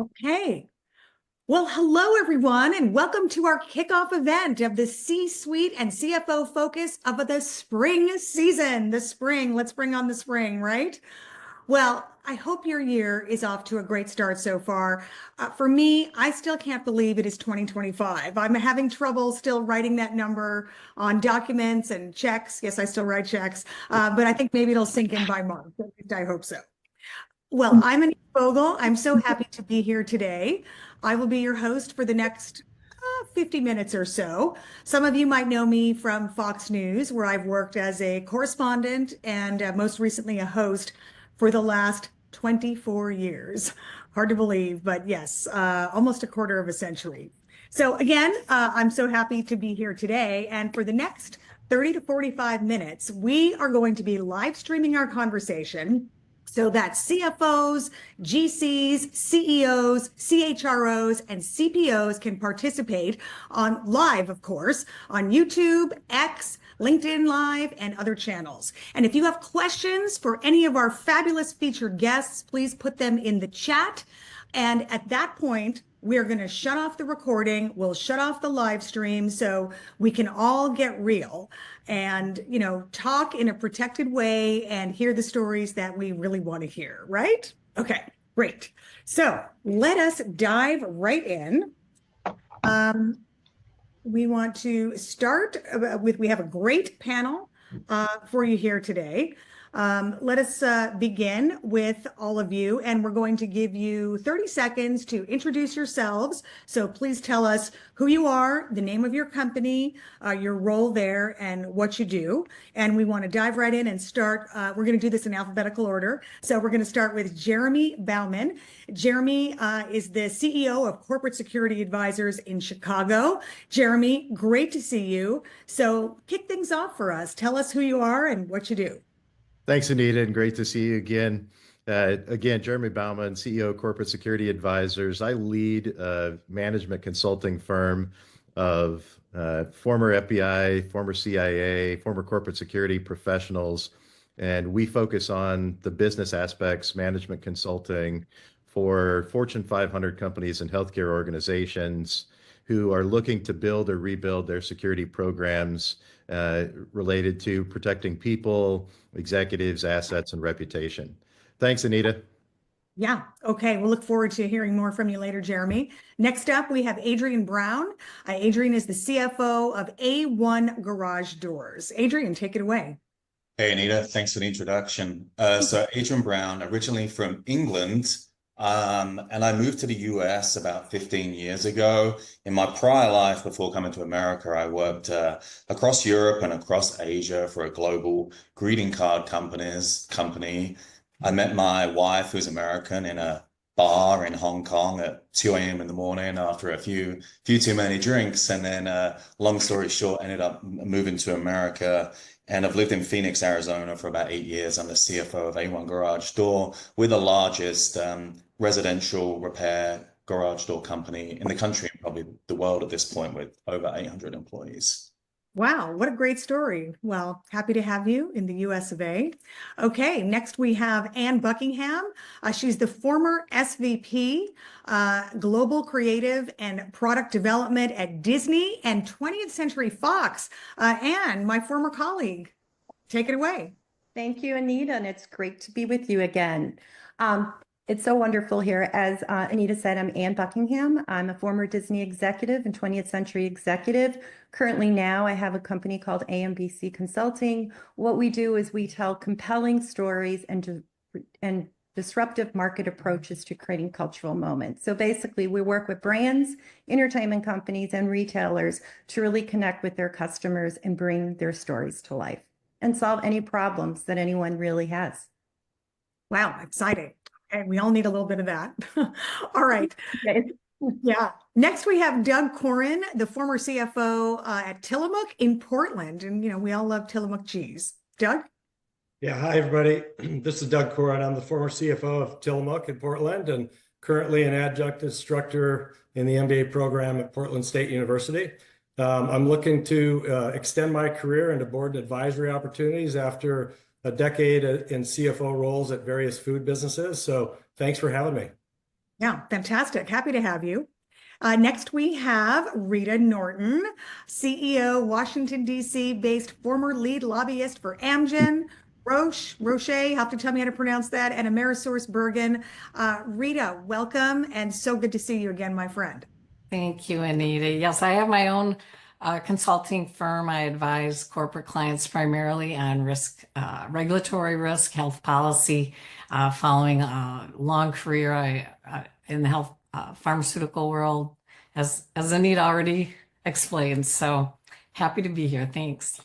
Okay. Well, hello, everyone, and welcome to our kickoff event of the C-Suite and CFO Focus of the spring season. The spring, let's bring on the spring, right? Well, I hope your year is off to a great start so far. For me, I still can't believe it is 2025. I'm having trouble still writing that number on documents and checks. Yes, I still write checks, but I think maybe it'll sink in by March. At least I hope so. Well, I'm Anita Vogel. I'm so happy to be here today. I will be your host for the next 50 minutes or so. Some of you might know me from Fox News, where I've worked as a correspondent and most recently a host for the last 24 years. Hard to believe, but yes, almost a quarter of a century. So again, I'm so happy to be here today. And for the next 30 to 45 minutes, we are going to be live streaming our conversation so that CFOs, GCs, CEOs, CHROs, and CPOs can participate on live, of course, on YouTube, X, LinkedIn Live, and other channels. And if you have questions for any of our fabulous featured guests, please put them in the chat. And at that point, we're going to shut off the recording. We'll shut off the live stream so we can all get real and, talk in a protected way and hear the stories that we really want to hear, right? Okay, great. So let us dive right in. We want to start we have a great panel for you here today. Let us begin with all of you, and we're going to give you 30 seconds to introduce yourselves. So please tell us who you are, the name of your company, your role there, and what you do. And we want to dive right in and start. We're going to do this in alphabetical order. So we're going to start with Jeremy Baumann. Jeremy is the CEO of Corporate Security Advisors in Chicago. Jeremy, great to see you. So kick things off for us. Tell us who you are and what you do. Thanks, Anita, and great to see you again. Jeremy Baumann, CEO of Corporate Security Advisors. I lead a management consulting firm of former FBI, former CIA, former corporate security professionals, and we focus on the business aspects, management consulting for Fortune 500 companies and healthcare organizations who are looking to build or rebuild their security programs related to protecting people, executives, assets, and reputation. Thanks, Anita. Yeah. Okay. We'll look forward to hearing more from you later, Jeremy. Next up, we have Adrian Brown. Adrian is the CFO of A1 Garage Doors. Adrian, take it away. Hey, Anita. Thanks for the introduction. So Adrian Brown, originally from England, and I moved to the US about 15 years ago. In my prior life, before coming to America, I worked across Europe and across Asia for a global greeting card company. I met my wife, who's American, in a bar in Hong Kong at 2 a.m. in the morning after a few too many drinks. And then, long story short, ended up moving to America. And I've lived in Phoenix, Arizona for about 8 years. I'm the CFO of A1 Garage Door. We're the largest residential repair garage door company in the country and probably the world at this point, with over 800 employees. Wow, what a great story. Well, happy to have you in the US of A. Okay, next we have Anne Buckingham. She's the former SVP, Global Creative and Product Development at Disney and 20th Century Fox. Anne, my former colleague, take it away. Thank you, Anita, and it's great to be with you again. It's so wonderful here. As Anita said, I'm Anne Buckingham. I'm a former Disney executive and 20th Century executive. Currently now I have a company called AMBC Consulting. What we do is we tell compelling stories and disruptive market approaches to creating cultural moments. So basically we work with brands, entertainment companies, and retailers to really connect with their customers and bring their stories to life and solve any problems that anyone really has. Wow, exciting. And we all need a little bit of that. All right. Yeah. Next, we have Doug Kooren, the former CFO at Tillamook in Portland. And, we all love Tillamook cheese. Doug? Yeah. Hi, everybody. This is Doug Kooren. I'm the former CFO of Tillamook in Portland and currently an adjunct instructor in the MBA program at Portland State University. I'm looking to extend my career into board and advisory opportunities after a decade in CFO roles at various food businesses. So thanks for having me. Yeah, fantastic. Happy to have you. Next, we have Rita Norton, CEO, Washington, D.C. based former lead lobbyist for Amgen, Roche, have to tell me how to pronounce that, and AmerisourceBergen. Rita, welcome, and so good to see you again, my friend. Thank you, Anita. Yes, I have my own consulting firm. I advise corporate clients primarily on risk, regulatory risk, health policy. Following a long career in the health pharmaceutical world, as Anita already explained. So happy to be here. Thanks.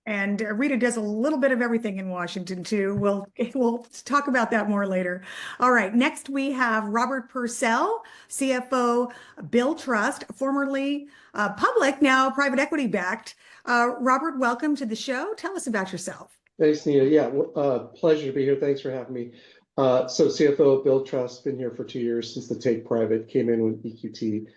And Rita does a little bit of everything in Washington too. We'll talk about that more later. All right, next we have Robert Purcell, CFO, Billtrust, formerly public, now private equity backed. Robert, welcome to the show. Tell us about yourself. Thanks, Nina. Yeah, pleasure to be here. Thanks for having me. So CFO of Billtrust, been here for 2 years since the take private, came in with EQT,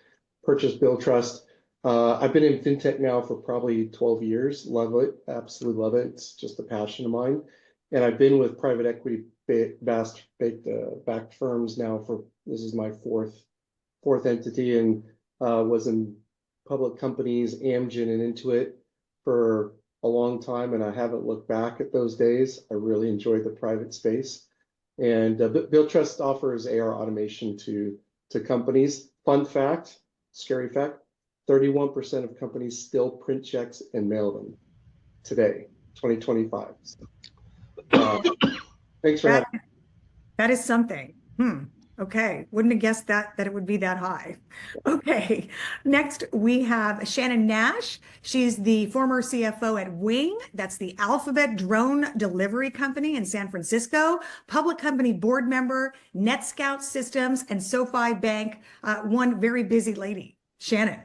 purchased Billtrust. I've been in fintech now for probably 12 years. Love it, absolutely love it. It's just a passion of mine. And I've been with private equity backed firms now for, this is my fourth entity, and was in public companies, Amgen and Intuit for a long time, and I haven't looked back at those days. I really enjoyed the private space. And Billtrust offers AR automation to companies. Fun fact, scary fact, 31% of companies still print checks and mail them today, 2025. Thanks for having me. That is something. Okay, wouldn't have guessed that it would be that high. Okay, next we have Shannon Nash. She's the former CFO at Wing. That's the Alphabet drone delivery company in San Francisco. Public company board member, Netscout Systems, and SoFi Bank. One very busy lady. Shannon.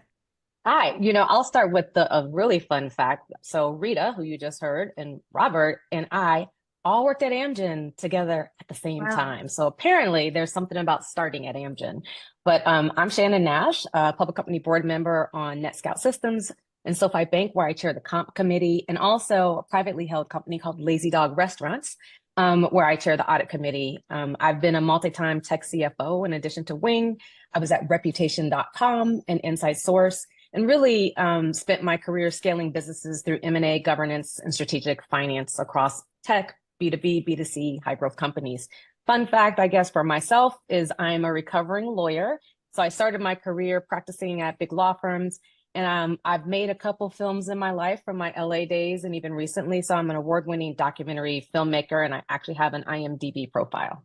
Hi, I'll start with a really fun fact. So Rita, who you just heard, and Robert and I all worked at Amgen together at the same time. So apparently there's something about starting at Amgen. But I'm Shannon Nash, a public company board member on Netscout Systems and SoFi Bank, where I chair the comp committee, and also a privately held company called Lazy Dog Restaurants, where I chair the audit committee. I've been a multi-time tech CFO in addition to Wing. I was at Reputation.com and Insight Source, and really spent my career scaling businesses through M&A, governance, and strategic finance across tech, B2B, B2C, high growth companies. Fun fact, I guess, for myself is I'm a recovering lawyer. So I started my career practicing at big law firms, and I've made a couple films in my life from my LA days and even recently. So I'm an award-winning documentary filmmaker, and I actually have an IMDb profile.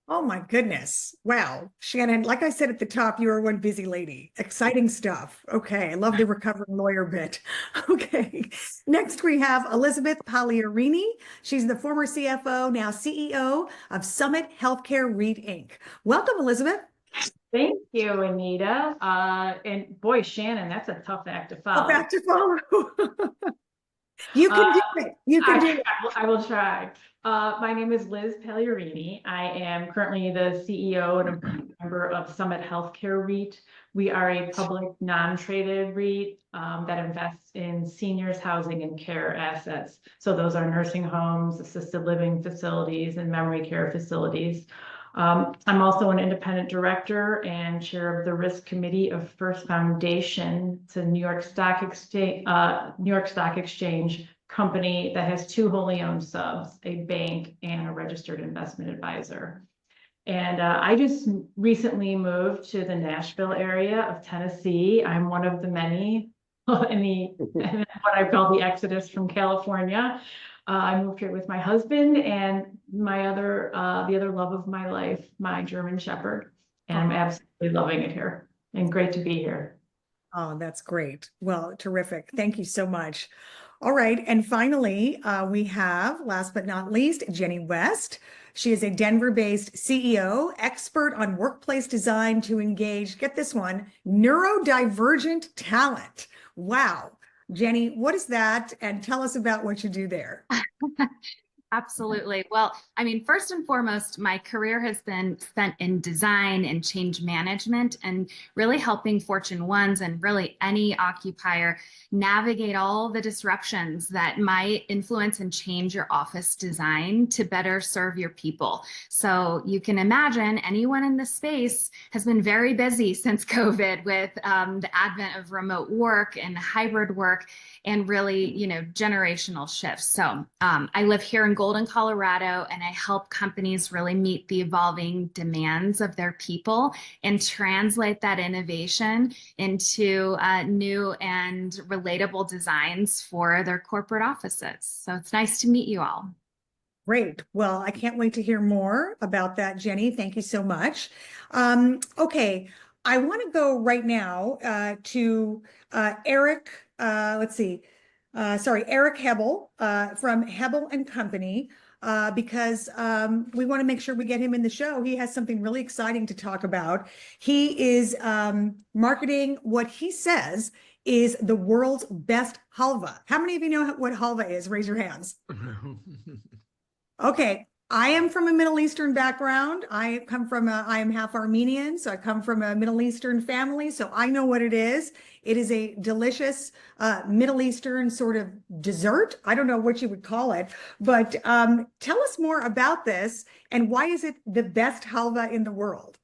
Oh my goodness. Wow. Shannon, like I said at the top, you are one busy lady. Exciting stuff. Okay. I love the recovering lawyer bit. Okay. Next, we have Elizabeth Pagliarini. She's the former CFO, now CEO of Summit Healthcare REIT, Inc. Welcome, Elizabeth. Thank you, Anita. And boy, Shannon, that's a tough act to follow. Tough act to follow. You can do it. You can do it. I will try. My name is Liz Pagliarini. I am currently the CEO and a member of Summit Healthcare REIT. We are a public non-traded REIT that invests in seniors housing and care assets. So those are nursing homes, assisted living facilities, and memory care facilities. I'm also an independent director and chair of the risk committee of First Foundation. It's a New York Stock Exchange company that has 2 wholly owned subs, a bank and a registered investment advisor. And I just recently moved to the Nashville area of Tennessee. I'm one of the many in what I call the exodus from California. I moved here with my husband and my other, the other love of my life, my German Shepherd. And I'm absolutely loving it here and great to be here. Oh, that's great. Well, terrific. Thank you so much. All right. And finally, we have, last but not least, Jenny West. She is a Denver-based CEO, expert on workplace design to engage, get this one, neurodivergent talent. Wow. Jenny, what is that? And tell us about what you do there. Absolutely. Well, I mean, first and foremost, my career has been spent in design and change management and really helping Fortune ones and really any occupier navigate all the disruptions that might influence and change your office design to better serve your people. So you can imagine anyone in this space has been very busy since COVID with the advent of remote work and hybrid work and really, generational shifts. So I live here in Golden, Colorado, and I help companies really meet the evolving demands of their people and translate that innovation into new and relatable designs for their corporate offices. So it's nice to meet you all. Great. Well, I can't wait to hear more about that, Jenny. Thank you so much. Okay, I want to go right now to Eric. Eric Hebel from Hebel and Company, because we want to make sure we get him in the show. He has something really exciting to talk about. He is marketing what he says is the world's best halva. How many of you know what halva is? Raise your hands. Okay. I am from a Middle Eastern background. I am half Armenian, so I come from a Middle Eastern family, so I know what it is. It is a delicious Middle Eastern sort of dessert. I don't know what you would call it, but tell us more about this and why is it the best halva in the world?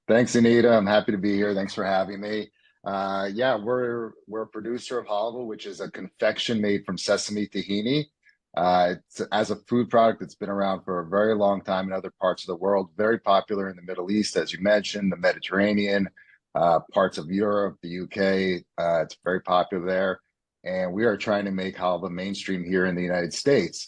Thanks, Anita. I'm happy to be here. Thanks for having me. Yeah, we're a producer of halva, which is a confection made from sesame tahini. As a food product, it's been around for a very long time in other parts of the world, very popular in the Middle East, as you mentioned, the Mediterranean, parts of Europe, the UK. It's very popular there. And we are trying to make halva mainstream here in the United States.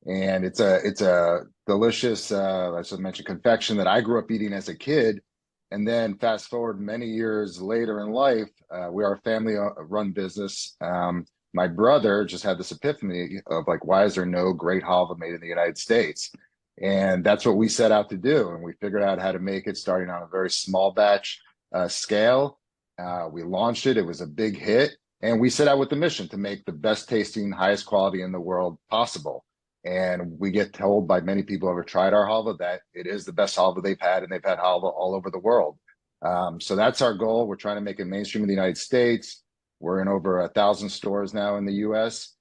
And it's a delicious, as I mentioned, confection that I grew up eating as a kid. And then fast forward many years later in life, we are a family-run business. My brother just had this epiphany of like, why is there no great halva made in the United States? And that's what we set out to do. And we figured out how to make it starting on a very small batch scale. We launched it. It was a big hit. And we set out with the mission to make the best tasting, highest quality in the world possible. And we get told by many people who have tried our halva that it is the best halva they've had, and they've had halva all over the world. So that's our goal. We're trying to make it mainstream in the United States. We're in over 1,000 stores now in the US.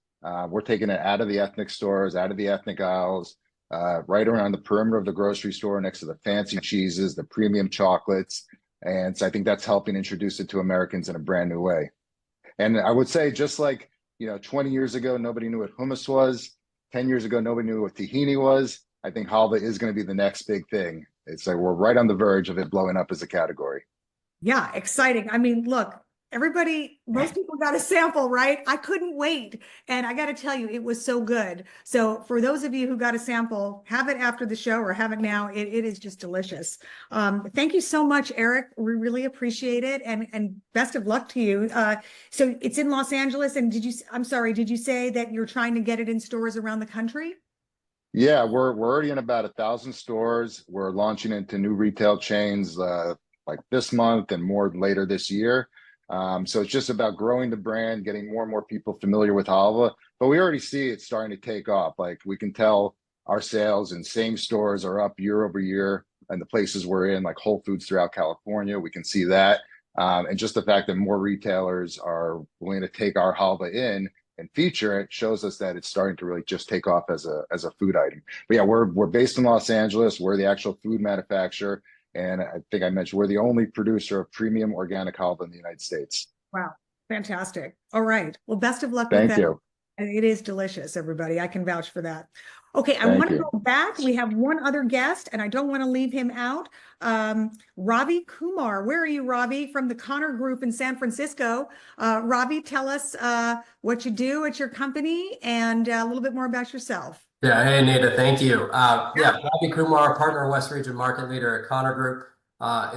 We're taking it out of the ethnic stores, out of the ethnic aisles, right around the perimeter of the grocery store next to the fancy cheeses, the premium chocolates. And so I think that's helping introduce it to Americans in a brand new way. And I would say just like, 20 years ago, nobody knew what hummus was. 10 years ago, nobody knew what tahini was. I think halva is going to be the next big thing. It's like we're right on the verge of it blowing up as a category. Yeah, exciting. I mean, look, most people got a sample, right? I couldn't wait. And I got to tell you, it was so good. So for those of you who got a sample, have it after the show or have it now. It is just delicious. Thank you so much, Eric. We really appreciate it. And best of luck to you. So it's in Los Angeles. And did you say that you're trying to get it in stores around the country? Yeah, we're already in about 1,000 stores. We're launching into new retail chains like this month and more later this year. So it's just about growing the brand, getting more and more people familiar with halva. But we already see it starting to take off. Like we can tell our sales in same stores are up year over year, and the places we're in, like Whole Foods throughout California, we can see that. And just the fact that more retailers are willing to take our halva in and feature it shows us that it's starting to really just take off as a food item. But yeah, we're based in Los Angeles. We're the actual food manufacturer. And I think I mentioned we're the only producer of premium organic halva in the United States. Wow. Fantastic. All right. Well, best of luck with that. Thank you. It is delicious, everybody. I can vouch for that. Okay. I want to go back. We have one other guest, and I don't want to leave him out. Ravi Kumar. Where are you, Ravi? From the Connor Group in San Francisco. Ravi, tell us what you do at your company and a little bit more about yourself. Yeah, hey Anita, thank you. Ravi Kumar, partner West Region Market Leader at Connor Group.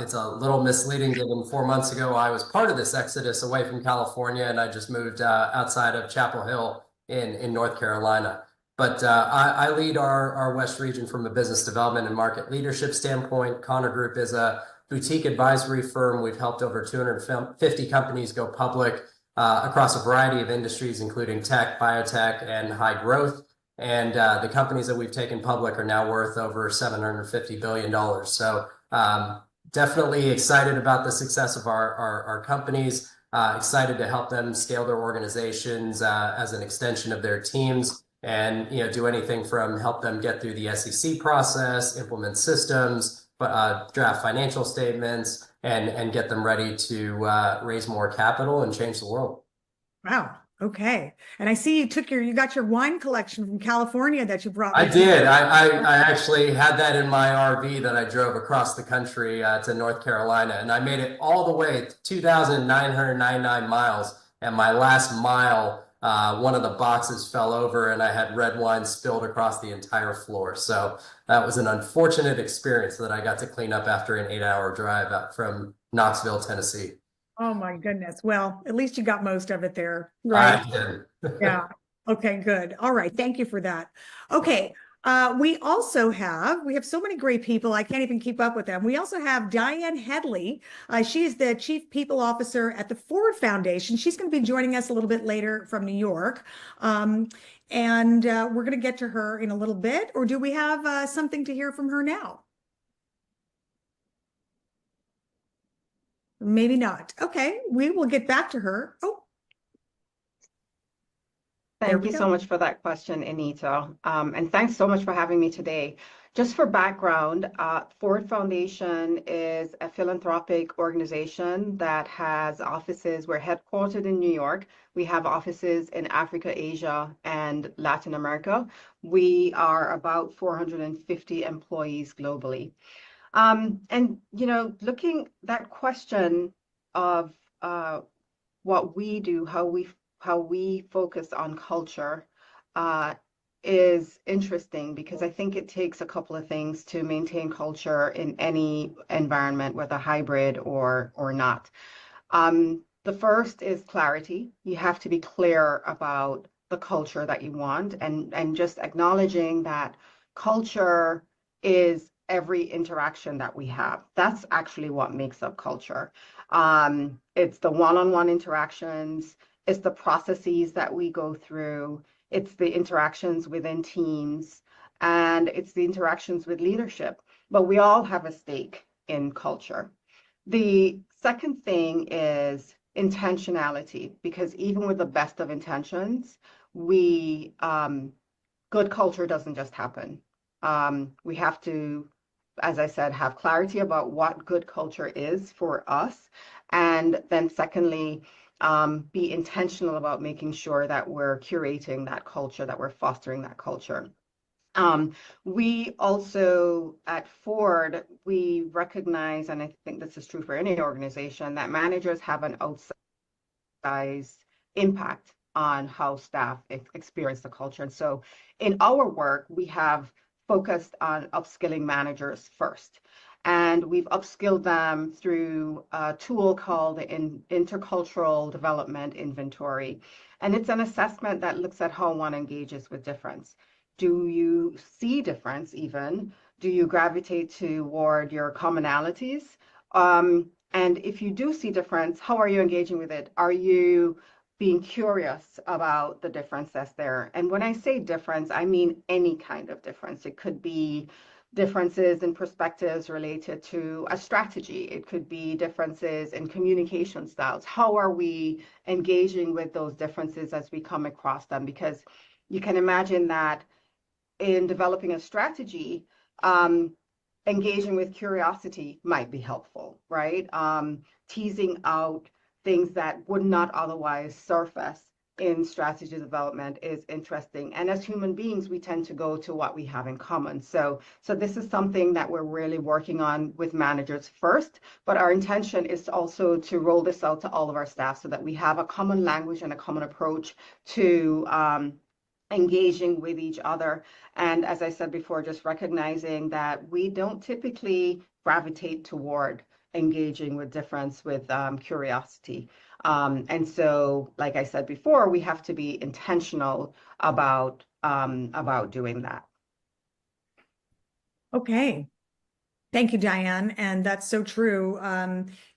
It's a little misleading given 4 months ago I was part of this exodus away from California, and I just moved outside of Chapel Hill in North Carolina. But I lead our West Region from a business development and market leadership standpoint. Connor Group is a boutique advisory firm. We've helped over 250 companies go public across a variety of industries, including tech, biotech, and high growth. And the companies that we've taken public are now worth over $750 billion. So definitely excited about the success of our companies, excited to help them scale their organizations as an extension of their teams, and do anything from help them get through the SEC process, implement systems, draft financial statements, and get them ready to raise more capital and change the world. Wow. Okay. And I see you got your wine collection from California that you brought. I did. I actually had that in my RV that I drove across the country to North Carolina, and I made it all the way 2,999 miles. And my last mile, one of the boxes fell over and I had red wine spilled across the entire floor. So that was an unfortunate experience that I got to clean up after an 8-hour drive out from Knoxville, Tennessee. Oh my goodness. Well, at least you got most of it there, right? I did. Yeah. Okay, good. All right. Thank you for that. Okay. We have so many great people. I can't even keep up with them. We also have Diane Headley. She is the Chief People Officer at the Ford Foundation. She's going to be joining us a little bit later from New York. And we're going to get to her in a little bit, or do we have something to hear from her now? Maybe not. Okay, we will get back to her. Oh, thank you so much for that question, Anita. And thanks so much for having me today. Just for background, Ford Foundation is a philanthropic organization that has offices. We're headquartered in New York. We have offices in Africa, Asia, and Latin America. We are about 450 employees globally. And looking that question of what we do, how we focus on culture, is interesting, because I think it takes a couple of things to maintain culture in any environment, whether hybrid or not. The first is clarity. You have to be clear about the culture that you want, and just acknowledging that culture is every interaction that we have. That's actually what makes up culture. It's the one-on-one interactions, it's the processes that we go through, it's the interactions within teams, and it's the interactions with leadership. But we all have a stake in culture. The second thing is intentionality, because even with the best of intentions, good culture doesn't just happen. We have to, as I said, have clarity about what good culture is for us. And then secondly, be intentional about making sure that we're curating that culture, that we're fostering that culture. We also at Ford, we recognize, and I think this is true for any organization, that managers have an outsized impact on how staff experience the culture. And so in our work, we have focused on upskilling managers first. And we've upskilled them through a tool called the Intercultural Development Inventory. And it's an assessment that looks at how one engages with difference. Do you see difference even? Do you gravitate toward your commonalities? And if you do see difference, how are you engaging with it? Are you being curious about the difference that's there? And when I say difference, I mean any kind of difference. It could be differences in perspectives related to a strategy. It could be differences in communication styles. How are we engaging with those differences as we come across them? Because you can imagine that in developing a strategy, engaging with curiosity might be helpful, right? Teasing out things that would not otherwise surface in strategy development is interesting. And as human beings, we tend to go to what we have in common. So this is something that we're really working on with managers first, but our intention is also to roll this out to all of our staff so that we have a common language and a common approach to engaging with each other. And as I said before, just recognizing that we don't typically gravitate toward engaging with difference with curiosity. And so, like I said before, we have to be intentional about doing that. Okay. Thank you, Diane. And that's so true.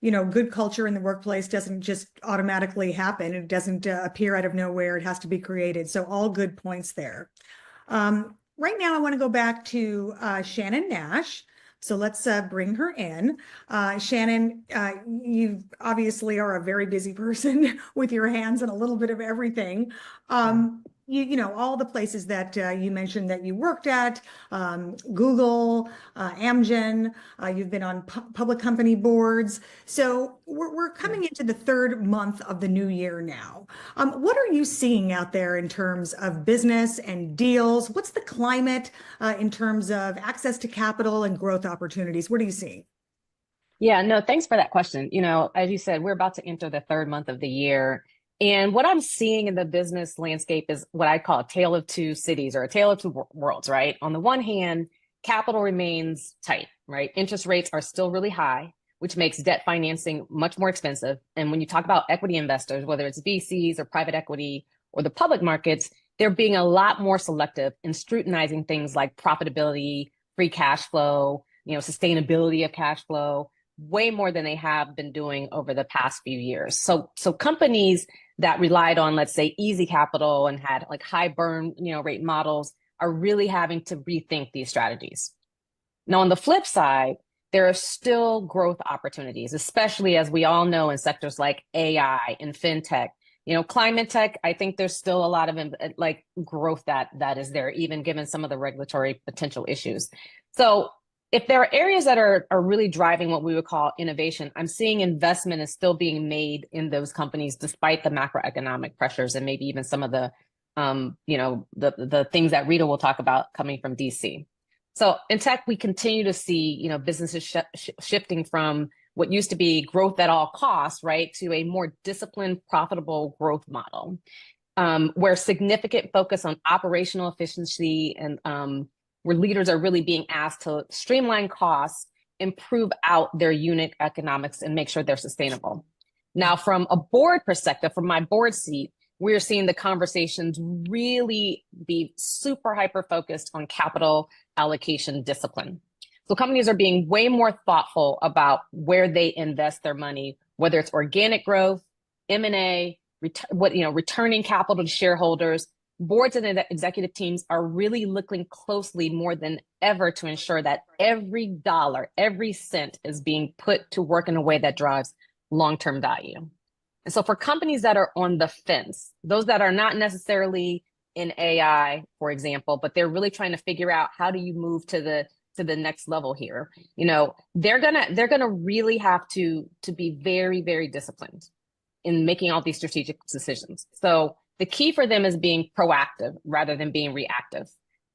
Good culture in the workplace doesn't just automatically happen. It doesn't appear out of nowhere. It has to be created. So all good points there. Right now, I want to go back to Shannon Nash. So let's bring her in. Shannon, you obviously are a very busy person with your hands and a little bit of everything. You know, all the places that you mentioned that you worked at, Google, Amgen, you've been on public company boards. So we're coming into the third month of the new year now. What are you seeing out there in terms of business and deals? What's the climate in terms of access to capital and growth opportunities? What are you seeing? Yeah, no, thanks for that question. You know, as you said, we're about to enter the third month of the year. And what I'm seeing in the business landscape is what I call a tale of two cities or a tale of two worlds, right? On the one hand, capital remains tight, right? Interest rates are still really high, which makes debt financing much more expensive. And when you talk about equity investors, whether it's VCs or private equity or the public markets, they're being a lot more selective in scrutinizing things like profitability, free cash flow, you know, sustainability of cash flow, way more than they have been doing over the past few years. So companies that relied on, let's say, easy capital and had like high burn, you know, rate models are really having to rethink these strategies. Now, on the flip side, there are still growth opportunities, especially as we all know in sectors like AI and fintech. You know, climate tech, I think there's still a lot of like growth that is there, even given some of the regulatory potential issues. So if there are areas that are really driving what we would call innovation, I'm seeing investment is still being made in those companies despite the macroeconomic pressures and maybe even some of the, you know, the things that Rita will talk about coming from DC. So in tech, we continue to see, you know, businesses shifting from what used to be growth at all costs, right, to a more disciplined, profitable growth model, where significant focus on operational efficiency and where leaders are really being asked to streamline costs, improve out their unit economics, and make sure they're sustainable. Now, from a board perspective, from my board seat, we're seeing the conversations really be super hyper-focused on capital allocation discipline. So companies are being way more thoughtful about where they invest their money, whether it's organic growth, M&A, returning capital to shareholders. Boards and executive teams are really looking closely more than ever to ensure that every dollar, every cent is being put to work in a way that drives long-term value. And so for companies that are on the fence, those that are not necessarily in AI, for example, but they're really trying to figure out how do you move to the next level here, you know, they're gonna really have to be very, very disciplined in making all these strategic decisions. So the key for them is being proactive rather than being reactive.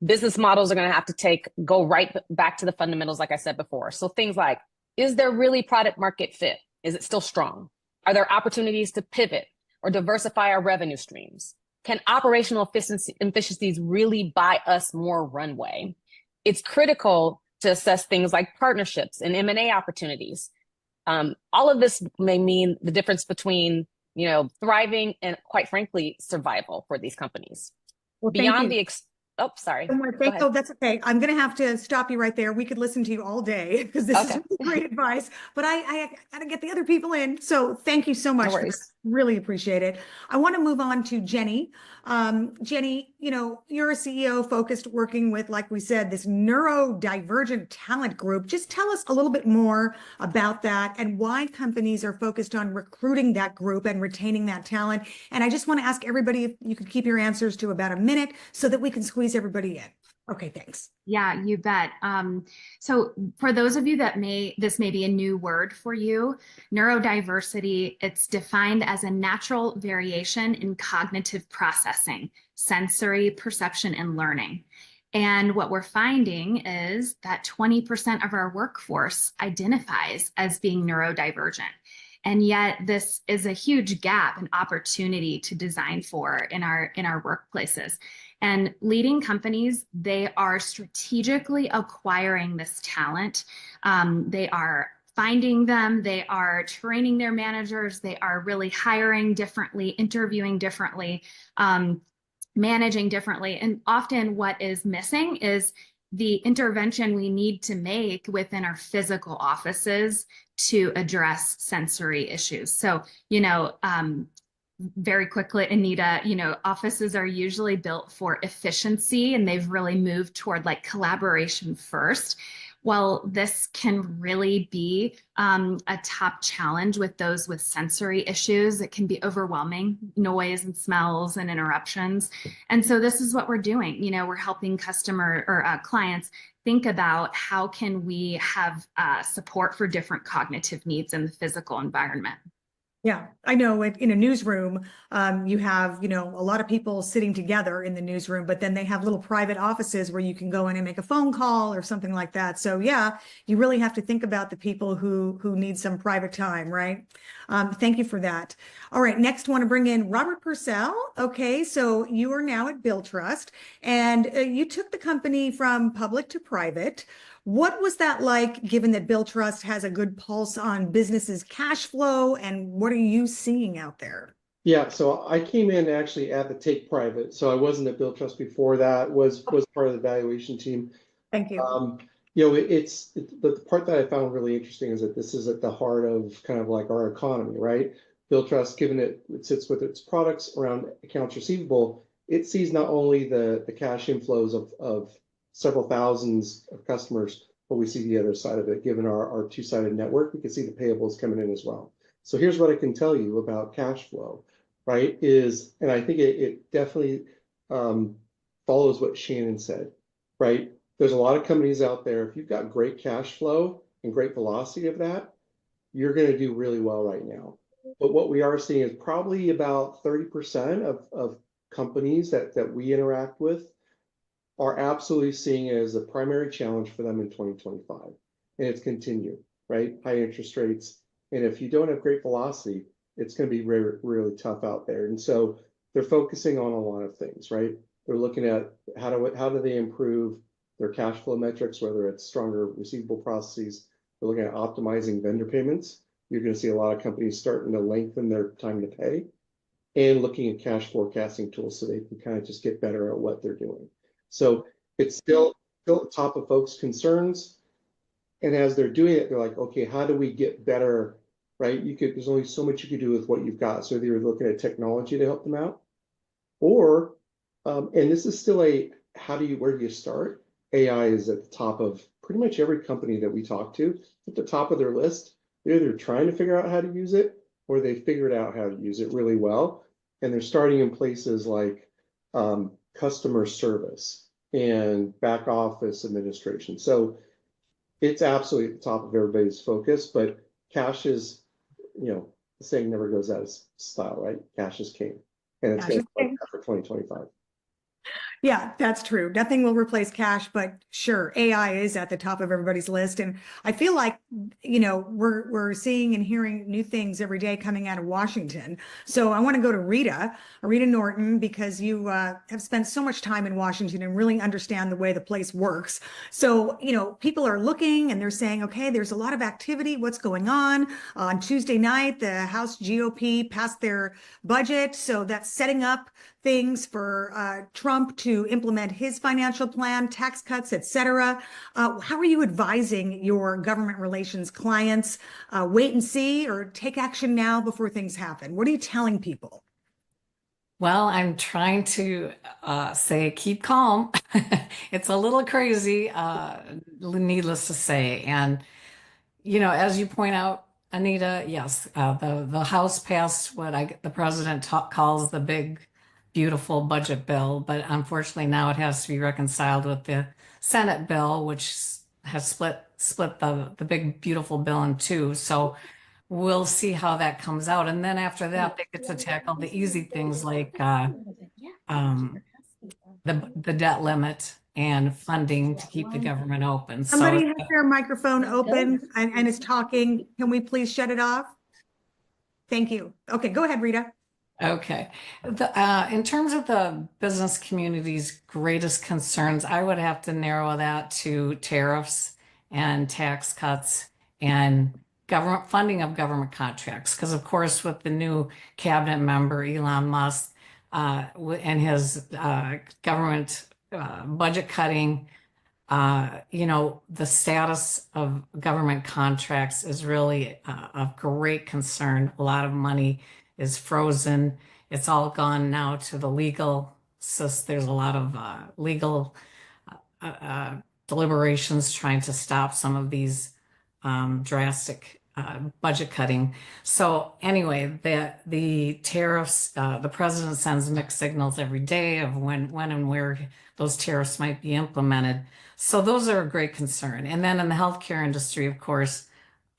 Business models are going to have to go right back to the fundamentals, like I said before. So things like, is there really product market fit? Is it still strong? Are there opportunities to pivot or diversify our revenue streams? Can operational efficiencies really buy us more runway? It's critical to assess things like partnerships and M&A opportunities. All of this may mean the difference between, you know, thriving and, quite frankly, survival for these companies. Well, beyond the sorry. Oh, that's okay. I'm going to have to stop you right there. We could listen to you all day because this is great advice, but I got to get the other people in. So thank you so much. No worries. Really appreciate it. I want to move on to Jenny. Jenny, you know, you're a CEO focused working with, like we said, this neurodivergent talent group. Just tell us a little bit more about that and why companies are focused on recruiting that group and retaining that talent. And I just want to ask everybody if you could keep your answers to about a minute so that we can squeeze everybody in. Okay, thanks. Yeah, you bet. So for those of you that this may be a new word for you, neurodiversity, it's defined as a natural variation in cognitive processing, sensory perception, and learning. And what we're finding is that 20% of our workforce identifies as being neurodivergent. And yet this is a huge gap and opportunity to design for in our workplaces. And leading companies, they are strategically acquiring this talent. They are finding them, they are training their managers, they are really hiring differently, interviewing differently, managing differently. And often what is missing is the intervention we need to make within our physical offices to address sensory issues. So, you know, very quickly, Anita, offices are usually built for efficiency, and they've really moved toward like collaboration first. Well, this can really be a top challenge with those with sensory issues. It can be overwhelming, noise and smells and interruptions. And so this is what we're doing. We're helping clients think about how can we have support for different cognitive needs in the physical environment. Yeah, I know in a newsroom, you have, a lot of people sitting together in the newsroom, but then they have little private offices where you can go in and make a phone call or something like that. So yeah, you really have to think about the people who need some private time, right? Thank you for that. All right, next want to bring in Robert Purcell. Okay, so you are now at Billtrust, and you took the company from public to private. What was that like, given that Billtrust has a good pulse on businesses' cash flow, and what are you seeing out there? Yeah, so I came in actually at the take private. So I wasn't at Billtrust before that, was part of the valuation team. Thank you. The part that I found really interesting is that this is at the heart of kind of like our economy, right? Billtrust, given it sits with its products around accounts receivable, it sees not only the cash inflows of several thousands of customers, but we see the other side of it. Given our two-sided network, we can see the payables coming in as well. So here's what I can tell you about cash flow, right? And I think it definitely follows what Shannon said, right? There's a lot of companies out there. If you've got great cash flow and great velocity of that, you're going to do really well right now. But what we are seeing is probably about 30% of companies that we interact with are absolutely seeing it as a primary challenge for them in 2025. And it's continued, right? High interest rates. And if you don't have great velocity, it's going to be really, really tough out there. And so they're focusing on a lot of things, right? They're looking at how do they improve their cash flow metrics, whether it's stronger receivable processes. They're looking at optimizing vendor payments. You're going to see a lot of companies starting to lengthen their time to pay, and looking at cash forecasting tools so they can kind of just get better at what they're doing. So it's still at the top of folks' concerns. And as they're doing it, they're like, okay, how do we get better, right? There's only so much you can do with what you've got. So they're looking at technology to help them out, or, and this is still where do you start? AI is at the top of pretty much every company that we talk to. At the top of their list. They're either trying to figure out how to use it, or they figured out how to use it really well. And they're starting in places like customer service and back office administration. So it's absolutely at the top of everybody's focus, but cash is, the saying never goes out of style, right? Cash is king. And it's going to be like that for 2025. Yeah, that's true. Nothing will replace cash, but sure, AI is at the top of everybody's list. And I feel like, we're seeing and hearing new things every day coming out of Washington. So I want to go to Rita Norton, because you have spent so much time in Washington and really understand the way the place works. So, people are looking and they're saying, okay, there's a lot of activity. What's going on? On Tuesday night, the House GOP passed their budget. So that's setting up things for Trump to implement his financial plan, tax cuts, et cetera. How are you advising your government relations clients? Wait and see, or take action now before things happen? What are you telling people? Well, I'm trying to say keep calm. It's a little crazy, needless to say. And, as you point out, Anita, yes, the House passed what the president calls the big, beautiful budget bill, but unfortunately now it has to be reconciled with the Senate bill, which has split the big, beautiful bill in two. So we'll see how that comes out. And then after that, they get to tackle the easy things like the debt limit and funding to keep the government open. Somebody has their microphone open and is talking. Can we please shut it off? Thank you. Okay, go ahead, Rita. Okay. In terms of the business community's greatest concerns, I would have to narrow that to tariffs and tax cuts and government funding of government contracts. Because, of course, with the new cabinet member, Elon Musk, and his government budget cutting, the status of government contracts is really of great concern. A lot of money is frozen. It's all gone now to the legal. So there's a lot of legal deliberations trying to stop some of these drastic budget cutting. So anyway, the tariffs, the president sends mixed signals every day of when and where those tariffs might be implemented. So those are a great concern. And then in the healthcare industry, of course,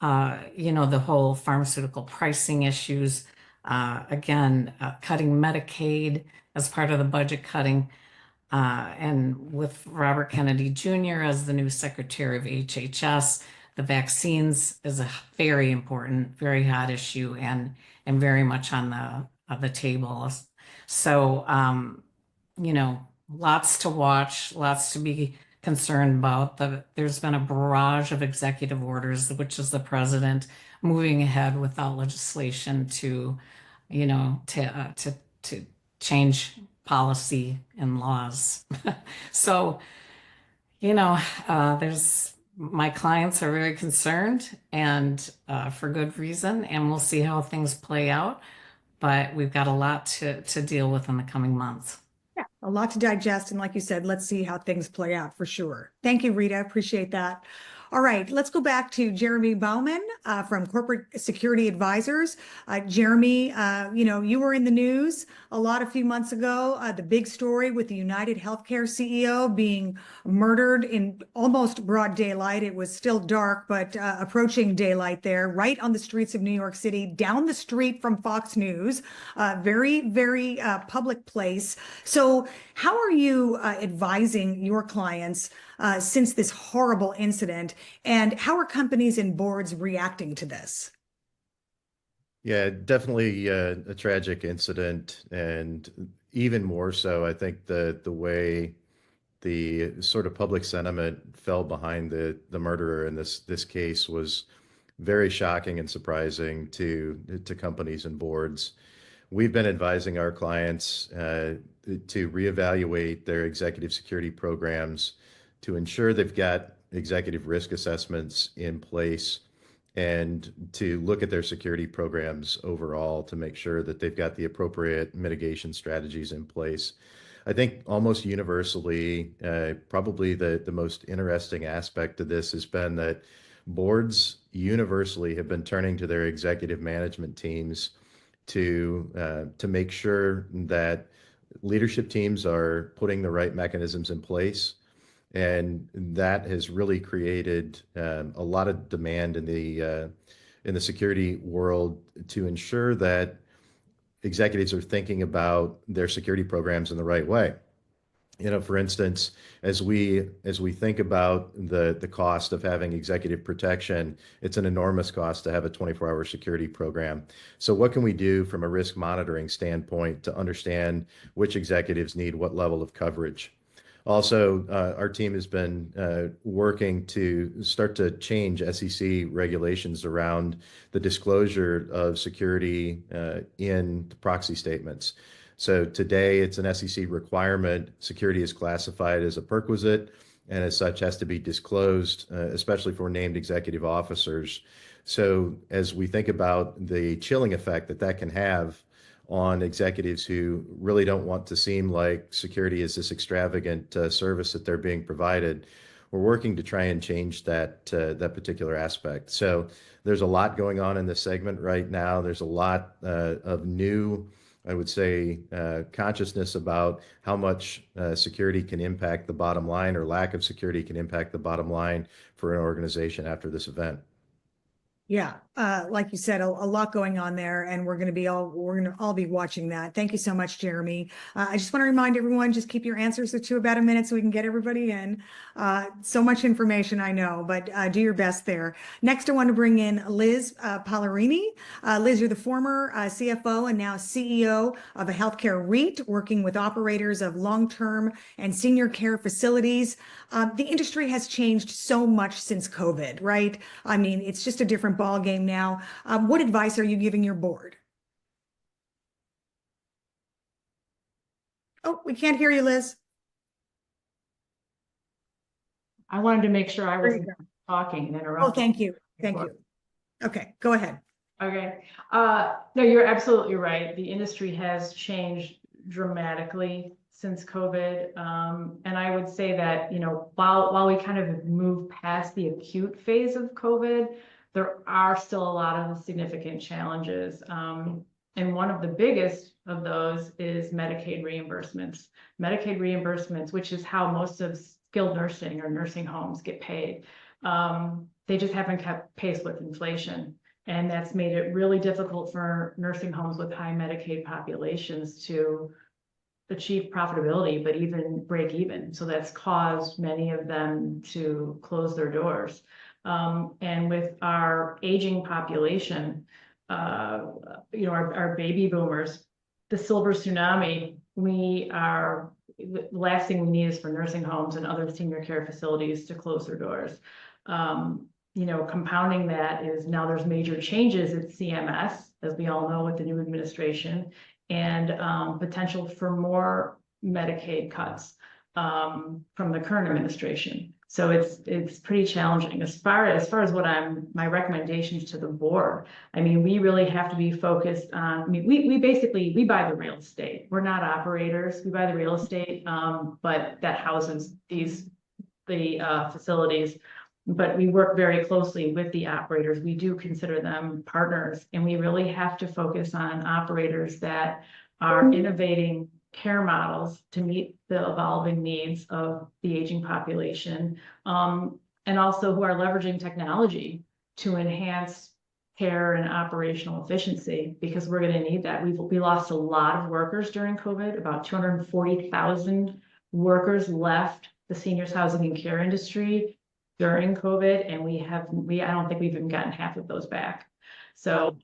the whole pharmaceutical pricing issues, again, cutting Medicaid as part of the budget cutting. And with Robert Kennedy Jr. as the new Secretary of HHS, the vaccines is a very important, very hot issue and very much on the table. So, lots to watch, lots to be concerned about. There's been a barrage of executive orders, which is the president moving ahead without legislation to change policy and laws. So, my clients are very concerned and for good reason, and we'll see how things play out. But we've got a lot to deal with in the coming months. Yeah, a lot to digest. And like you said, let's see how things play out for sure. Thank you, Rita. Appreciate that. All right, let's go back to Jeremy Baumann from Corporate Security Advisors. Jeremy, you were in the news a few months ago. The big story with the United Healthcare CEO being murdered in almost broad daylight. It was still dark, but approaching daylight there, right on the streets of New York City, down the street from Fox News. Very, very public place. So how are you advising your clients since this horrible incident? And how are companies and boards reacting to this? Yeah, definitely a tragic incident, and even more so, I think the way the sort of public sentiment fell behind the murderer in this case was very shocking and surprising to companies and boards. We've been advising our clients to reevaluate their executive security programs to ensure they've got executive risk assessments in place and to look at their security programs overall to make sure that they've got the appropriate mitigation strategies in place. I think almost universally, probably the most interesting aspect of this has been that boards universally have been turning to their executive management teams to make sure that leadership teams are putting the right mechanisms in place. And that has really created a lot of demand in the security world to ensure that executives are thinking about their security programs in the right way. For instance, as we think about the cost of having executive protection, it's an enormous cost to have a 24-hour security program. So what can we do from a risk monitoring standpoint to understand which executives need what level of coverage? Also, our team has been working to start to change SEC regulations around the disclosure of security in the proxy statements. So today it's an SEC requirement. Security is classified as a perquisite and as such has to be disclosed, especially for named executive officers. So as we think about the chilling effect that can have on executives who really don't want to seem like security is this extravagant service that they're being provided, we're working to try and change that particular aspect. So there's a lot going on in this segment right now. There's a lot of new, I would say, consciousness about how much security can impact the bottom line, or lack of security can impact the bottom line for an organization after this event. Yeah, like you said, a lot going on there, and we're going to all be watching that. Thank you so much, Jeremy. I just want to remind everyone, just keep your answers to about a minute so we can get everybody in. So much information, I know, but do your best there. Next, I want to bring in Liz Pallerini. Liz, you're the former CFO and now CEO of a healthcare REIT, working with operators of long-term and senior care facilities. The industry has changed so much since COVID, right? I mean, it's just a different ball game now. What advice are you giving your board? Oh, we can't hear you, Liz. I wanted to make sure I wasn't talking and interrupting. Oh, thank you. Thank you. Okay, go ahead. Okay. No, you're absolutely right. The industry has changed dramatically since COVID. And I would say that, while we kind of have moved past the acute phase of COVID, there are still a lot of significant challenges. And one of the biggest of those is Medicaid reimbursements. Medicaid reimbursements, which is how most of skilled nursing or nursing homes get paid. They just haven't kept pace with inflation. And that's made it really difficult for nursing homes with high Medicaid populations to achieve profitability, but even break even. So that's caused many of them to close their doors. And with our aging population, our baby boomers, the silver tsunami, the last thing we need is for nursing homes and other senior care facilities to close their doors. Compounding that is now there's major changes at CMS, as we all know, with the new administration, and potential for more Medicaid cuts from the current administration. So it's pretty challenging as far as what my recommendations to the board. I mean, we really have to be focused on, we buy the real estate. We're not operators. We buy the real estate, but that houses the facilities. But we work very closely with the operators. We do consider them partners, and we really have to focus on operators that are innovating care models to meet the evolving needs of the aging population, and also who are leveraging technology to enhance care and operational efficiency, because we're going to need that. We lost a lot of workers during COVID. About 240,000 workers left the seniors housing and care industry during COVID, and I don't think we've even gotten half of those back. So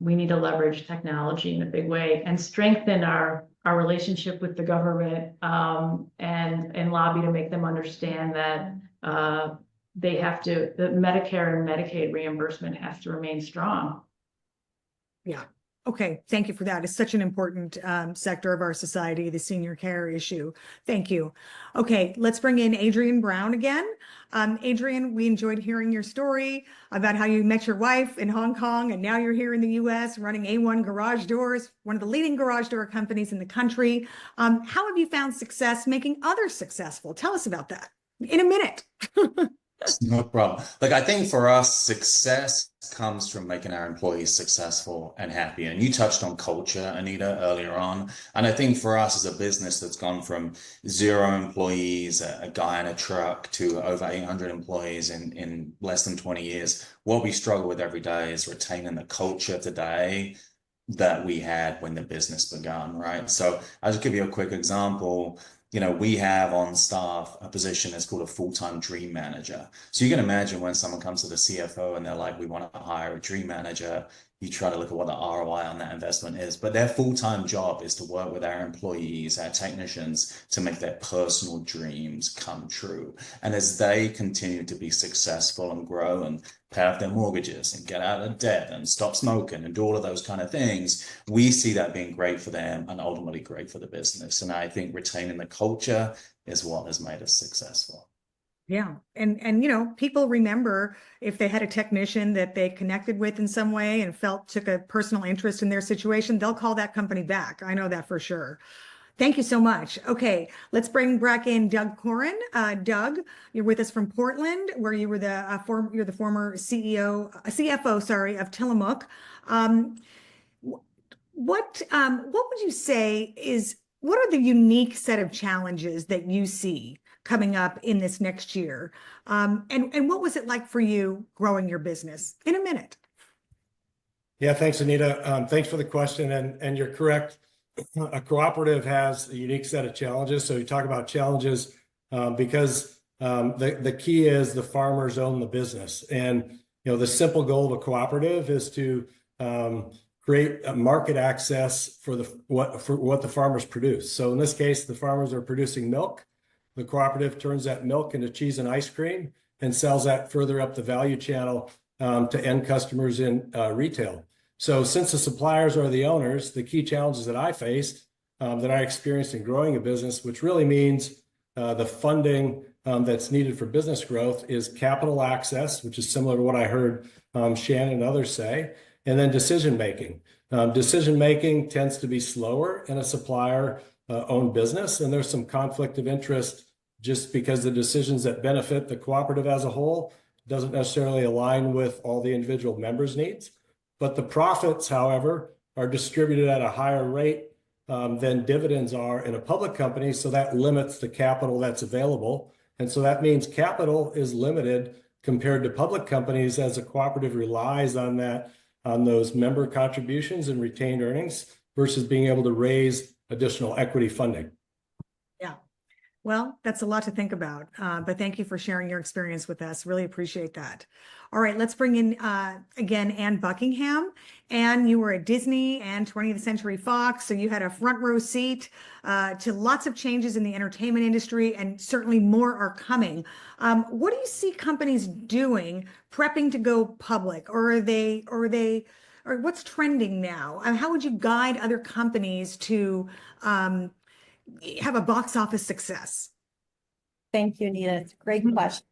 we need to leverage technology in a big way and strengthen our relationship with the government, and lobby to make them understand that the Medicare and Medicaid reimbursement has to remain strong. Yeah. Okay, thank you for that. It's such an important sector of our society, the senior care issue. Thank you. Okay, let's bring in Adrian Brown again. Adrian, we enjoyed hearing your story about how you met your wife in Hong Kong, and now you're here in the US running A1 Garage Doors, one of the leading garage door companies in the country. How have you found success making others successful? Tell us about that in a minute. No problem. Like, I think for us, success comes from making our employees successful and happy. And you touched on culture, Anita, earlier on. And I think for us as a business that's gone from 0 employees, a guy in a truck, to over 800 employees in less than 20 years, what we struggle with every day is retaining the culture today that we had when the business began, right? So I'll just give you a quick example. We have on staff a position that's called a full-time dream manager. So you can imagine when someone comes to the CFO and they're like, we want to hire a dream manager, you try to look at what the ROI on that investment is. But their full-time job is to work with our employees, our technicians, to make their personal dreams come true. And as they continue to be successful and grow and pay off their mortgages and get out of debt and stop smoking and do all of those kind of things, we see that being great for them and ultimately great for the business. And I think retaining the culture is what has made us successful. Yeah. And people remember if they had a technician that they connected with in some way and took a personal interest in their situation, they'll call that company back. I know that for sure. Thank you so much. Okay, let's bring back in Doug Kooren. Doug, you're with us from Portland, where you were you're the former CFO, of Tillamook. What would you say what are the unique set of challenges that you see coming up in this next year? And what was it like for you growing your business? In a minute. Yeah, thanks, Anita. Thanks for the question. And you're correct. A cooperative has a unique set of challenges. So you talk about challenges because the key is the farmers own the business. And the simple goal of a cooperative is to create a market access for what the farmers produce. So in this case, the farmers are producing milk. The cooperative turns that milk into cheese and ice cream and sells that further up the value channel to end customers in retail. So since the suppliers are the owners, the key challenges that I faced, that I experienced in growing a business, which really means the funding that's needed for business growth, is capital access, which is similar to what I heard Shannon and others say. And then decision-making. Decision-making tends to be slower in a supplier-owned business, and there's some conflict of interest just because the decisions that benefit the cooperative as a whole doesn't necessarily align with all the individual members' needs. But the profits, however, are distributed at a higher rate than dividends are in a public company, so that limits the capital that's available. And so that means capital is limited compared to public companies as a cooperative relies on those member contributions and retained earnings versus being able to raise additional equity funding. Yeah. Well, that's a lot to think about, but thank you for sharing your experience with us. Really appreciate that. All right, let's bring in again Anne Buckingham. Anne, you were at Disney and 20th Century Fox, so you had a front row seat to lots of changes in the entertainment industry, and certainly more are coming. What do you see companies doing, prepping to go public, or what's trending now? How would you guide other companies to have a box office success? Thank you, Anita. It's a great question.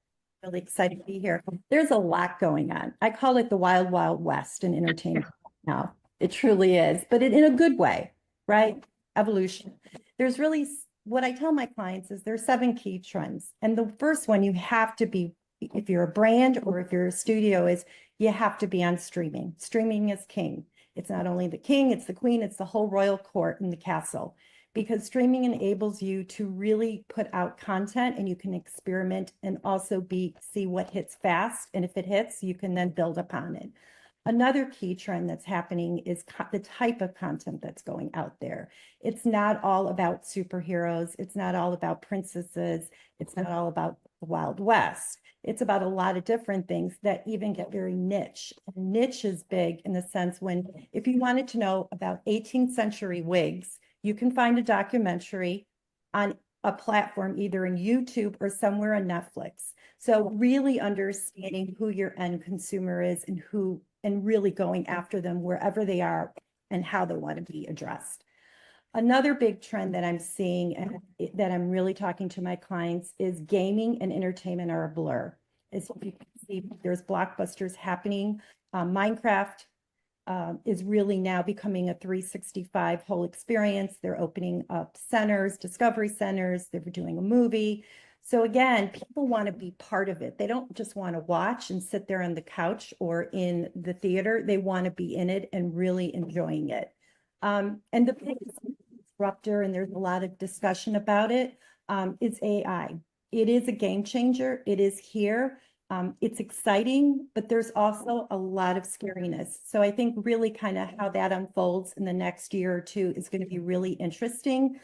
Really excited to be here. There's a lot going on. I call it the wild, wild west in entertainment now. It truly is, but in a good way, right? Evolution. There's really, what I tell my clients is there's 7 key trends. And the first one you have to be, if you're a brand or if you're a studio, is you have to be on streaming. Streaming is king. It's not only the king, it's the queen, it's the whole royal court and the castle. Because streaming enables you to really put out content and you can experiment and also see what hits fast. And if it hits, you can then build upon it. Another key trend that's happening is the type of content that's going out there. It's not all about superheroes. It's not all about princesses. It's not all about the Wild West. It's about a lot of different things that even get very niche. And niche is big in the sense if you wanted to know about 18th century wigs, you can find a documentary on a platform, either in YouTube or somewhere on Netflix. So really understanding who your end consumer is and really going after them wherever they are and how they want to be addressed. Another big trend that I'm seeing and that I'm really talking to my clients is gaming and entertainment are a blur. As you can see, there's blockbusters happening. Minecraft is really now becoming a 365 whole experience. They're opening up centers, discovery centers. They're doing a movie. So again, people want to be part of it. They don't just want to watch and sit there on the couch or in the theater. They want to be in it and really enjoying it. And the biggest disruptor, and there's a lot of discussion about it, is AI. It is a game changer. It is here. It's exciting, but there's also a lot of scariness. So I think really kind of how that unfolds in the next year or two is going to be really interesting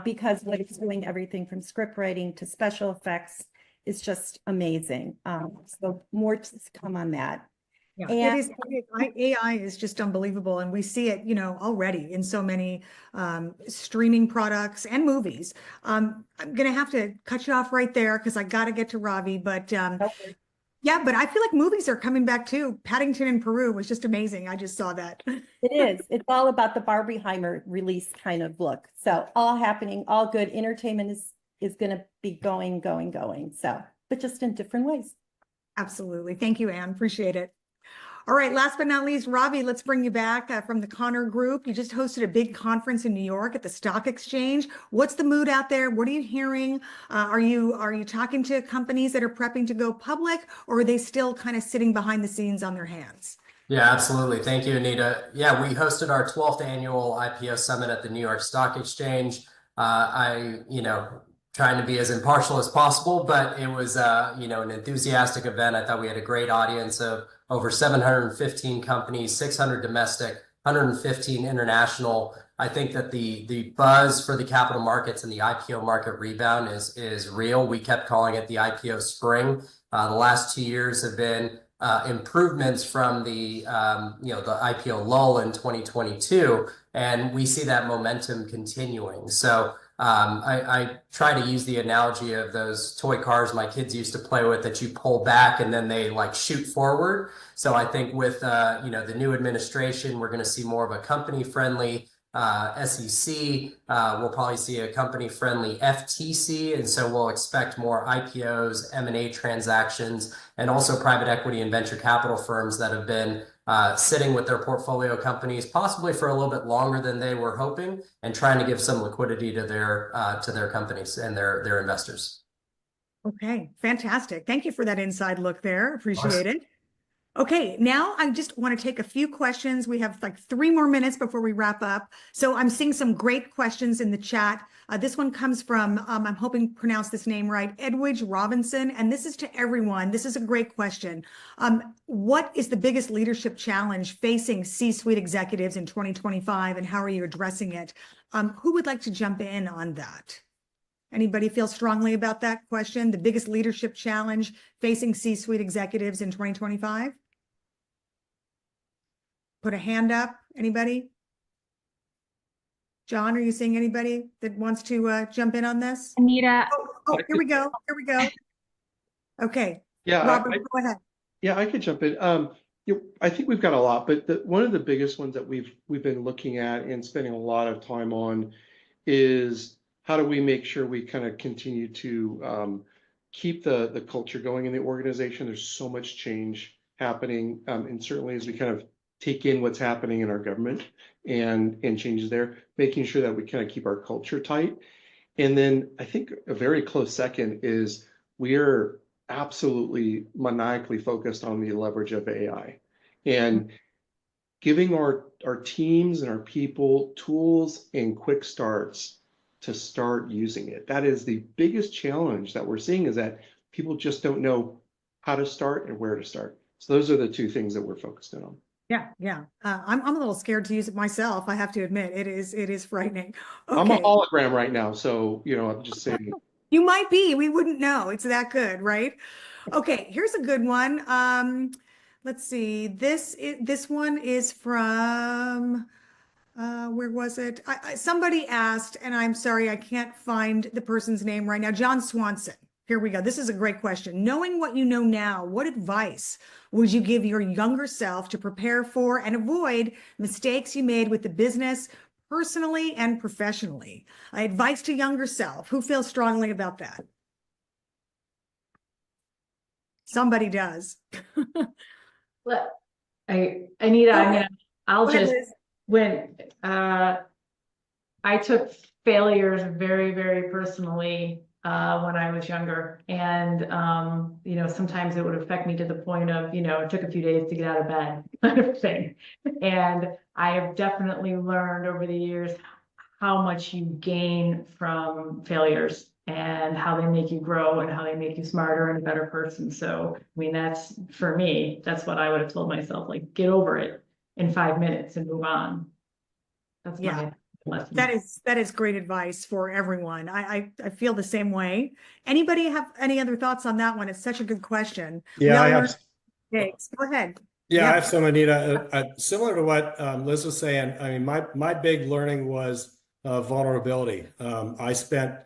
because what it's doing, everything from script writing to special effects, is just amazing. So more to come on that. Yeah, And AI is just unbelievable, and we see it, already in so many streaming products and movies. I'm gonna have to cut you off right there because I got to get to Ravi, but yeah, but I feel like movies are coming back too. Paddington in Peru was just amazing. I just saw that. it is. It's all about the Barbieheimer release kind of look. So all happening, all good. Entertainment is going to be going. So, but just in different ways. Absolutely. Thank you, Anne. Appreciate it. All right, last but not least, Ravi, let's bring you back from the Connor Group. You just hosted a big conference in New York at the Stock Exchange. What's the mood out there? What are you hearing? Are you talking to companies that are prepping to go public, or are they still kind of sitting behind the scenes on their hands? Yeah, absolutely. Thank you, Anita. Yeah, we hosted our 12th annual IPO summit at the New York Stock Exchange. Trying to be as impartial as possible, but it was, an enthusiastic event. I thought we had a great audience of over 715 companies, 600 domestic, 115 international. I think that the buzz for the capital markets and the IPO market rebound is real. We kept calling it the IPO spring. The last 2 years have been improvements from the IPO lull in 2022, and we see that momentum continuing. So I try to use the analogy of those toy cars my kids used to play with that you pull back and then they like shoot forward. So I think with the new administration, we're going to see more of a company-friendly SEC. We'll probably see a company-friendly FTC, and so we'll expect more IPOs, M&A transactions, and also private equity and venture capital firms that have been sitting with their portfolio companies, possibly for a little bit longer than they were hoping, and trying to give some liquidity to their companies and their investors. Okay, fantastic. Thank you for that inside look there. Appreciate it. Okay, now I just want to take a few questions. We have like 3 more minutes before we wrap up. So I'm seeing some great questions in the chat. This one comes from, I'm hoping to pronounce this name right, Edwidge Robinson. And this is to everyone. This is a great question. What is the biggest leadership challenge facing C-suite executives in 2025, and how are you addressing it? Who would like to jump in on that? Anybody feel strongly about that question? The biggest leadership challenge facing C-suite executives in 2025? Put a hand up. Anybody? John, are you seeing anybody that wants to jump in on this? Anita. Oh, here we go. Here we go. Okay. Yeah, Robert, go ahead. Yeah, I could jump in. I think we've got a lot, but one of the biggest ones that we've been looking at and spending a lot of time on is how do we make sure we kind of continue to keep the culture going in the organization. There's so much change happening, and certainly as we kind of take in what's happening in our government and changes there, making sure that we kind of keep our culture tight. And then I think a very close second is we are absolutely maniacally focused on the leverage of AI and giving our teams and our people tools and quick starts to start using it. That is the biggest challenge that we're seeing, is that people just don't know how to start and where to start. So those are the 2 things that we're focused in on. Yeah. I'm a little scared to use it myself. I have to admit, it is frightening. Okay. I'm a hologram right now, so I'm just saying. You might be. We wouldn't know. It's that good, right? Okay, here's a good one. Let's see. This one is from where was it? Somebody asked, and I'm sorry, I can't find the person's name right now. John Swanson. Here we go. This is a great question. Knowing what you know now, what advice would you give your younger self to prepare for and avoid mistakes you made with the business, personally and professionally? Advice to younger self. Who feels strongly about that? Somebody does. Anita, when I took failures very, very personally when I was younger, and sometimes it would affect me to the point of, it took a few days to get out of bed, kind of thing. And I have definitely learned over the years how much you gain from failures and how they make you grow and how they make you smarter and a better person. So, that's, for me, that's what I would have told myself, like, get over it in 5 minutes and move on. That's my lesson. That is great advice for everyone. I feel the same way. Anybody have any other thoughts on that one? It's such a good question. Yeah, I have. Go ahead. Yeah, I have some, Anita. Similar to what Liz was saying. I mean, my big learning was vulnerability. I spent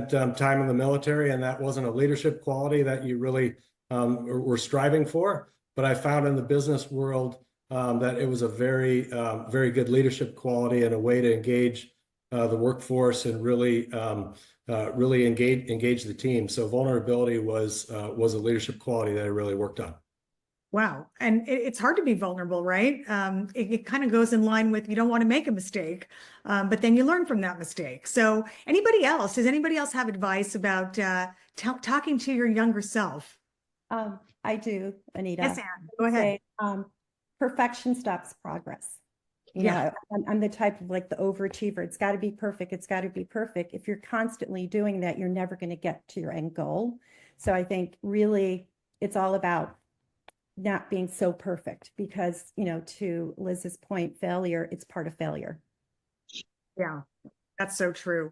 time in the military, and that wasn't a leadership quality that you really were striving for. But I found in the business world that it was a very, very good leadership quality and a way to engage the workforce and really engage the team. So vulnerability was a leadership quality that I really worked on. Wow. And it's hard to be vulnerable, right? It kind of goes in line with, you don't want to make a mistake, but then you learn from that mistake. So does anybody else have advice about talking to your younger self? I do, Anita. Yes, Anne, go ahead. Perfection stops progress. I'm the type of the overachiever. It's got to be perfect. It's got to be perfect. If you're constantly doing that, you're never going to get to your end goal. So I think really it's all about not being so perfect, because, to Liz's point, failure, it's part of failure. Yeah, that's so true.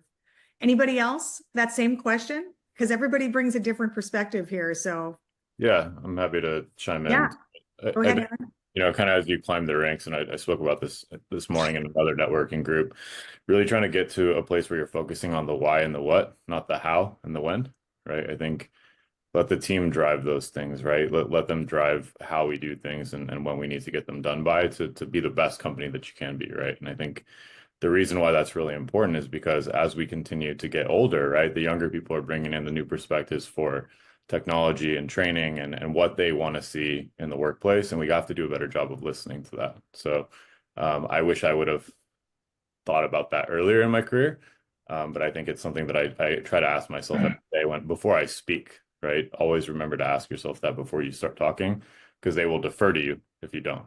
Anybody else? That same question? Because everybody brings a different perspective here. So yeah, I'm happy to chime in. Yeah, go ahead, Aaron. Kind of as you climb the ranks, and I spoke about this morning in another networking group, really trying to get to a place where you're focusing on the why and the what, not the how and the when, right? I think let the team drive those things, right? Let them drive how we do things and when we need to get them done by to be the best company that you can be, right? And I think the reason why that's really important is because as we continue to get older, right, the younger people are bringing in the new perspectives for technology and training and what they want to see in the workplace. And we have to do a better job of listening to that. So I wish I would have thought about that earlier in my career. But I think it's something that I try to ask myself every day before I speak, right? Always remember to ask yourself that before you start talking, because they will defer to you if you don't.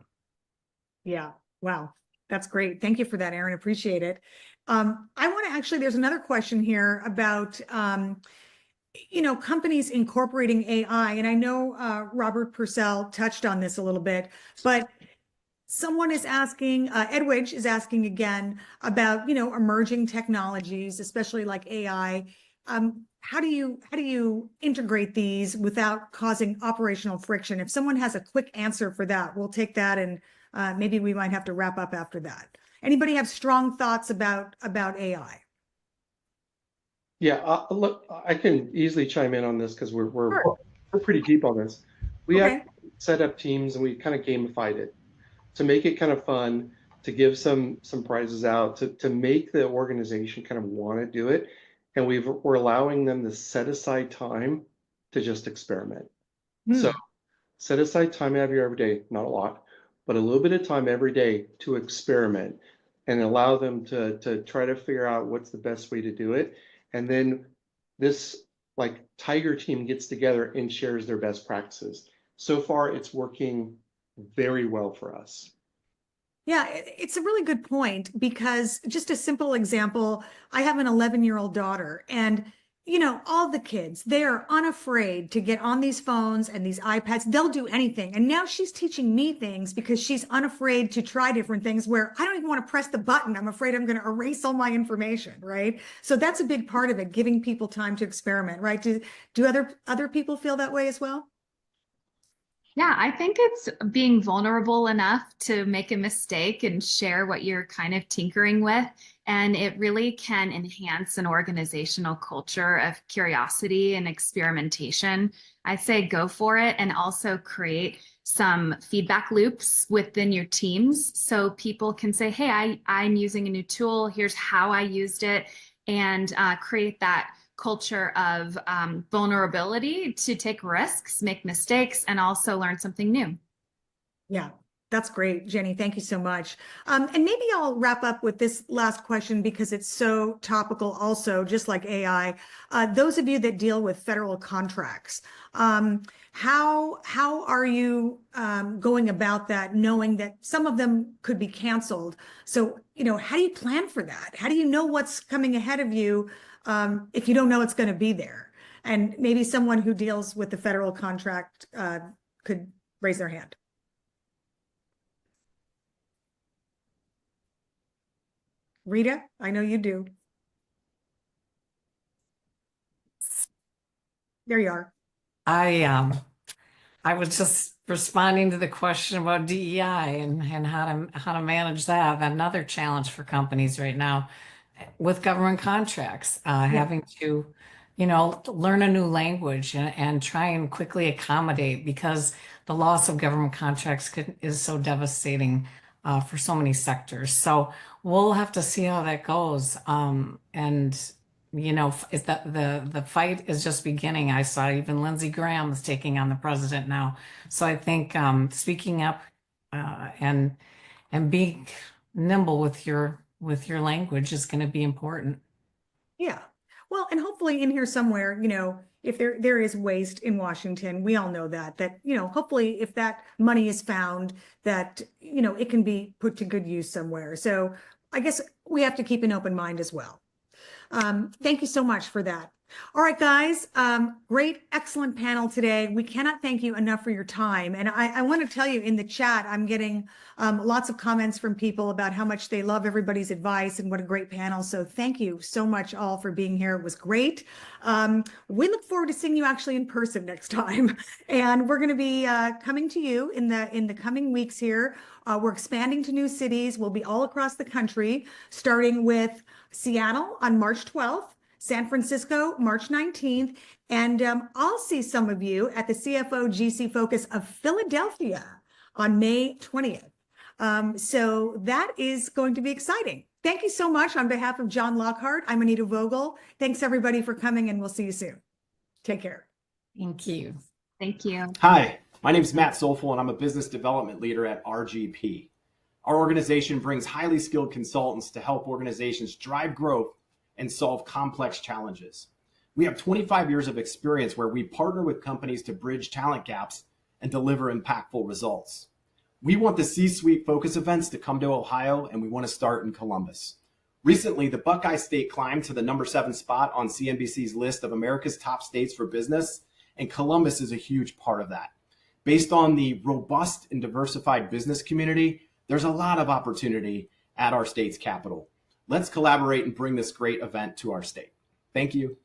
Yeah. Wow. That's great. Thank you for that, Aaron. Appreciate it. I want to actually, there's another question here about, companies incorporating AI. And I know Robert Purcell touched on this a little bit, but someone is asking, Edwidge is asking again about, emerging technologies, especially like AI. How do you integrate these without causing operational friction? If someone has a quick answer for that, we'll take that, and maybe we might have to wrap up after that. Anybody have strong thoughts about AI? Yeah, look, I can easily chime in on this because we're pretty deep on this. We have set up teams and we kind of gamified it to make it kind of fun, to give some prizes out, to make the organization kind of want to do it. And we're allowing them to set aside time to just experiment. So set aside time every day, not a lot, but a little bit of time every day to experiment and allow them to try to figure out what's the best way to do it. And then this like tiger team gets together and shares their best practices. So far, it's working very well for us. Yeah, it's a really good point, because just a simple example, I have an 11-year-old daughter, and all the kids, they are unafraid to get on these phones and these iPads. They'll do anything. And now she's teaching me things because she's unafraid to try different things where I don't even want to press the button. I'm afraid I'm going to erase all my information, right? So that's a big part of it, giving people time to experiment, right? Do other people feel that way as well? Yeah, I think it's being vulnerable enough to make a mistake and share what you're kind of tinkering with. And it really can enhance an organizational culture of curiosity and experimentation. I say go for it, and also create some feedback loops within your teams so people can say, hey, I'm using a new tool. Here's how I used it, and create that culture of vulnerability to take risks, make mistakes, and also learn something new. Yeah, that's great, Jenny. Thank you so much. And maybe I'll wrap up with this last question because it's so topical also, just like AI. Those of you that deal with federal contracts, how are you going about that, knowing that some of them could be canceled? So, how do you plan for that? How do you know what's coming ahead of you if you don't know it's going to be there? And maybe someone who deals with the federal contract could raise their hand. Rita, I know you do. There you are. I was just responding to the question about DEI and how to manage that. Another challenge for companies right now with government contracts, having to, learn a new language and try and quickly accommodate, because the loss of government contracts is so devastating for so many sectors. So we'll have to see how that goes. Is that the fight is just beginning. I saw even Lindsey Graham is taking on the president now. So I think speaking up and being nimble with your language is going to be important. Yeah. Well, and hopefully in here somewhere, if there is waste in Washington, we all know that, hopefully if that money is found, that, it can be put to good use somewhere. So I guess we have to keep an open mind as well. Thank you so much for that. All right, guys, great, excellent panel today. We cannot thank you enough for your time. And I want to tell you, in the chat, I'm getting lots of comments from people about how much they love everybody's advice and what a great panel. So thank you so much all for being here. It was great. We look forward to seeing you actually in person next time. And we're going to be coming to you in the coming weeks here. We're expanding to new cities. We'll be all across the country, starting with Seattle on March 12th. San Francisco, March 19th, and I'll see some of you at the CFO GC Focus of Philadelphia on May 20th. So that is going to be exciting. Thank you so much on behalf of John Lockhart. I'm Anita Vogel. Thanks everybody for coming, and we'll see you soon. Take care. Thank you. Thank you. Hi, my name is Matt Soulful, and I'm a business development leader at RGP. Our organization brings highly skilled consultants to help organizations drive growth and solve complex challenges. We have 25 years of experience where we partner with companies to bridge talent gaps and deliver impactful results. We want the C-Suite Focus events to come to Ohio, and we want to start in Columbus. Recently, the Buckeye State climbed to the #7 spot on CNBC's list of America's top states for business, and Columbus is a huge part of that. Based on the robust and diversified business community, there's a lot of opportunity at our state's capital. Let's collaborate and bring this great event to our state. Thank you.